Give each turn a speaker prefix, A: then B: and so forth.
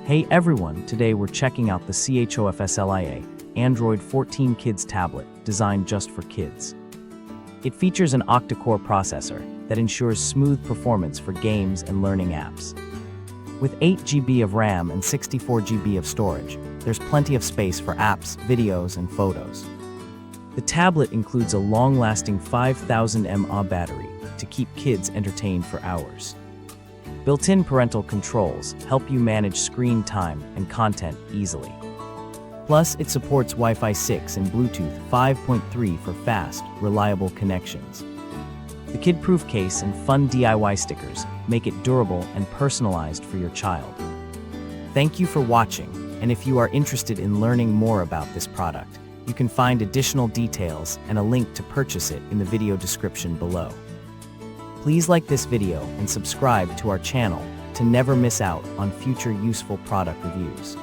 A: Hey everyone, today we're checking out the CHOFSLIA Android 14 Kids tablet designed just for kids. It features an Octa-Core processor that ensures smooth performance for games and learning apps. With 8 GB of RAM and 64 GB of storage, there's plenty of space for apps, videos, and photos. The tablet includes a long-lasting 5000 mAh battery to keep kids entertained for hours. Built-in parental controls help you manage screen time and content easily. Plus, it supports Wi-Fi 6 and Bluetooth 5.3 for fast, reliable connections. The kid-proof case and fun DIY stickers make it durable and personalized for your child. Thank you for watching, and if you are interested in learning more about this product, you can find additional details and a link to purchase it in the video description below. Please like this video and subscribe to our channel to never miss out on future useful product reviews.